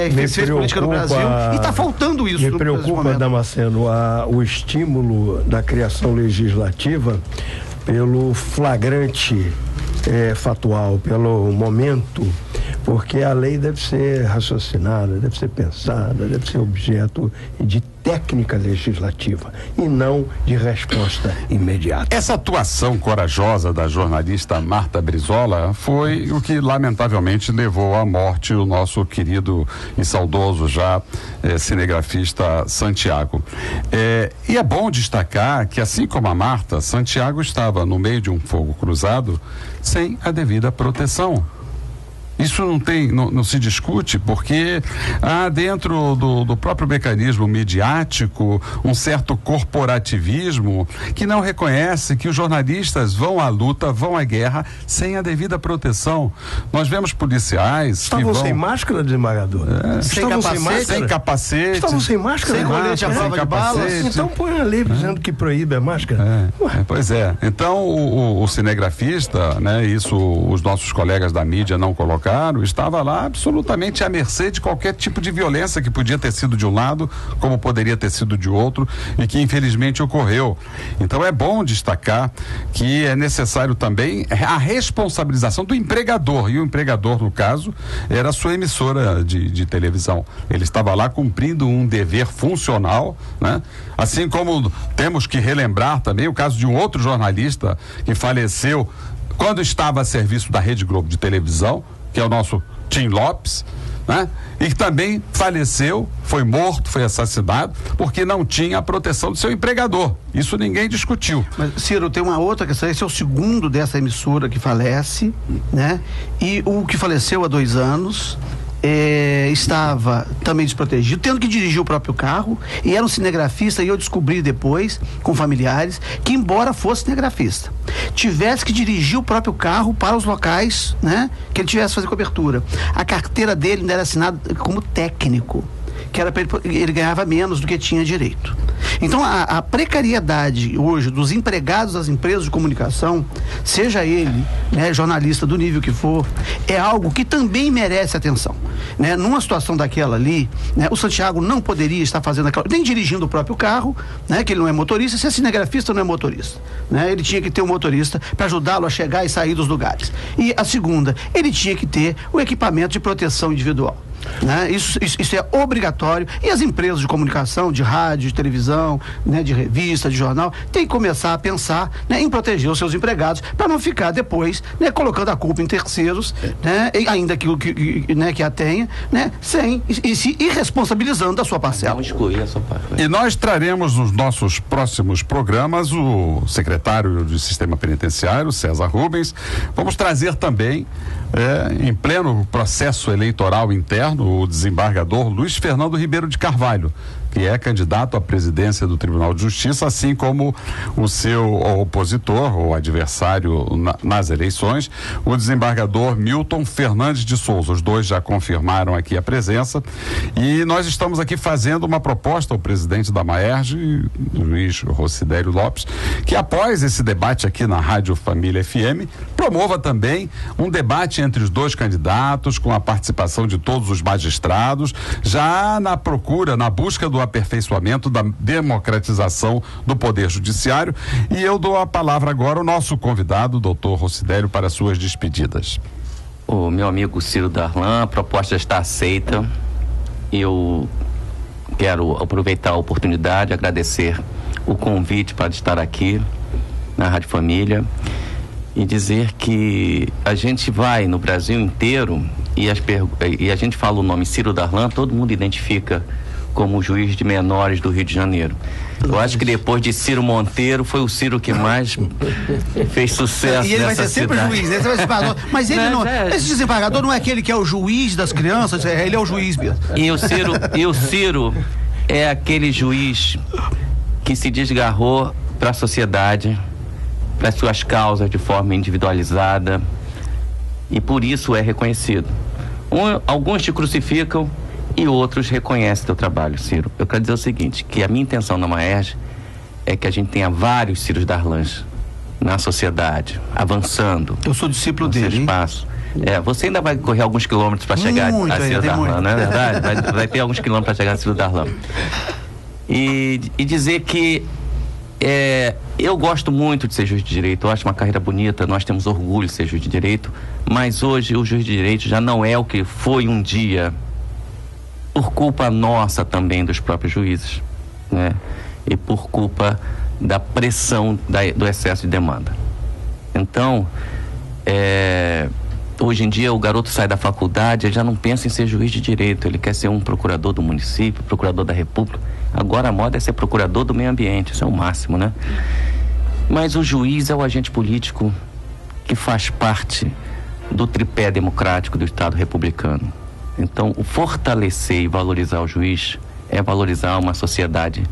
Speaker 4: Que se fez política no Brasil, e está faltando isso.
Speaker 3: Me preocupa, Damasceno, o estímulo da criação legislativa pelo flagrante factual, pelo momento, porque a lei deve ser raciocinada, deve ser pensada, deve ser objeto de técnica legislativa e não de resposta imediata.
Speaker 2: Essa atuação corajosa da jornalista Marta Brizola foi o que lamentavelmente levou à morte o nosso querido e saudoso já cinegrafista Santiago. E é bom destacar que, assim como a Marta, Santiago estava no meio de um fogo cruzado sem a devida proteção. Isso não se discute, porque há dentro do próprio mecanismo midiático um certo corporativismo que não reconhece que os jornalistas vão à luta, vão à guerra sem a devida proteção. Nós vemos policiais
Speaker 3: Estavam sem máscara, desembargador?
Speaker 2: Sem capacete.
Speaker 3: Estavam sem máscara?
Speaker 4: Sem colete à prova de balas.
Speaker 3: Então põe a lei dizendo que proíbe a máscara.
Speaker 2: Pois é. Então o cinegrafista, né, isso os nossos colegas da mídia não colocaram, estava lá absolutamente à mercê de qualquer tipo de violência que podia ter sido de um lado, como poderia ter sido de outro, e que infelizmente ocorreu. Então é bom destacar que é necessário também a responsabilização do empregador, e o empregador, no caso, era a sua emissora de televisão. Ele estava lá cumprindo um dever funcional, né? Assim como temos que relembrar também o caso de um outro jornalista que faleceu quando estava a serviço da Rede Globo de televisão, que é o nosso Tim Lopes, né? E que também faleceu, foi morto, foi assassinado, porque não tinha a proteção do seu empregador. Isso ninguém discutiu.
Speaker 4: Mas, Ciro, tem uma outra questão, esse é o segundo dessa emissora que falece, né? E o que faleceu há 2 anos estava também desprotegido, tendo que dirigir o próprio carro, e era um cinegrafista, e eu descobri depois, com familiares, que embora fosse cinegrafista, tivesse que dirigir o próprio carro para os locais, né, que ele tivesse que fazer cobertura. A carteira dele ainda era assinada como técnico, que era para ele ganhava menos do que tinha direito. Então a precariedade hoje dos empregados das empresas de comunicação, seja ele, né, jornalista do nível que for, é algo que também merece atenção, né? Numa situação daquela ali, né, o Santiago não poderia estar fazendo aquela, nem dirigindo o próprio carro, né, que ele não é motorista. Se é cinegrafista, não é motorista, né? Ele tinha que ter um motorista para ajudá-lo a chegar e sair dos lugares. E a segunda, ele tinha que ter o equipamento de proteção individual, né? Isso é obrigatório, e as empresas de comunicação, de rádio, de televisão, né, de revista, de jornal, tem que começar a pensar, né, em proteger os seus empregados, para não ficar depois, né, colocando a culpa em terceiros, né, ainda que a tenha, né, e se irresponsabilizando da sua parcela.
Speaker 5: Não excluir a sua parte.
Speaker 2: E nós traremos nos nossos próximos programas o secretário de Sistema Penitenciário, César Rubens. Vamos trazer também, em pleno processo eleitoral interno, o desembargador Luiz Fernando Ribeiro de Carvalho, que é candidato à presidência do Tribunal de Justiça, assim como o seu opositor ou adversário nas eleições, o desembargador Milton Fernandes de Souza. Os dois já confirmaram aqui a presença, e nós estamos aqui fazendo uma proposta ao presidente da Maerge, Luiz Rosidério Lopes, que após esse debate aqui na Rádio Família FM, promova também um debate entre os dois candidatos, com a participação de todos os magistrados, já na busca do do aperfeiçoamento, da democratização do Poder Judiciário. E eu dou a palavra agora ao nosso convidado, doutor Rossidélio, para suas despedidas.
Speaker 5: O meu amigo Ciro Darlan, a proposta está aceita. Eu quero aproveitar a oportunidade, agradecer o convite para estar aqui na Rádio Família e dizer que a gente vai no Brasil inteiro e a gente fala o nome Ciro Darlan, todo mundo identifica como juiz de menores do Rio de Janeiro. Eu acho que depois de Ciro Monteiro foi o Ciro que mais fez sucesso.
Speaker 4: E ele vai
Speaker 5: nessa
Speaker 4: ser sempre
Speaker 5: cidade.
Speaker 4: juiz, né? Mas ele não. Esse desembargador não é aquele que é o juiz das crianças, ele é o juiz mesmo.
Speaker 5: E o Ciro é aquele juiz que se desgarrou para a sociedade, para suas causas de forma individualizada, e por isso é reconhecido. Alguns te crucificam e outros reconhecem teu trabalho, Ciro. Eu quero dizer o seguinte, que a minha intenção na Maerj é que a gente tenha vários Ciros Darlans na sociedade, avançando.
Speaker 4: Eu sou discípulo dele,
Speaker 5: espaço. Você ainda vai correr alguns quilômetros para chegar a Ciro Darlan, não é verdade? Vai ter alguns quilômetros para chegar a Ciro Darlan. E dizer que eu gosto muito de ser juiz de direito, eu acho uma carreira bonita, nós temos orgulho de ser juiz de direito, mas hoje o juiz de direito já não é o que foi um dia, por culpa nossa também dos próprios juízes, né? E por culpa da pressão do excesso de demanda. Então, hoje em dia o garoto sai da faculdade, ele já não pensa em ser juiz de direito, ele quer ser um procurador do município, procurador da república. Agora a moda é ser procurador do meio ambiente, isso é o máximo, né? Mas o juiz é o agente político que faz parte do tripé democrático do Estado republicano. Então, o fortalecer e valorizar o juiz é valorizar uma sociedade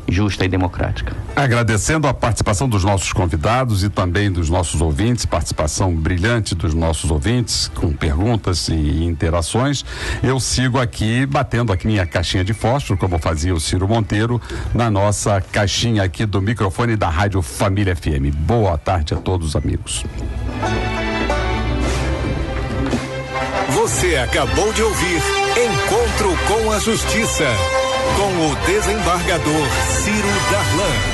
Speaker 5: justa e democrática.
Speaker 2: Agradecendo a participação dos nossos convidados e também dos nossos ouvintes, participação brilhante dos nossos ouvintes, com perguntas e interações, eu sigo aqui batendo aqui minha caixinha de fósforo, como fazia o Ciro Monteiro, na nossa caixinha aqui do microfone da Rádio Família FM. Boa tarde a todos, amigos.
Speaker 1: Você acabou de ouvir Encontro com a Justiça, com o desembargador Ciro Darlan.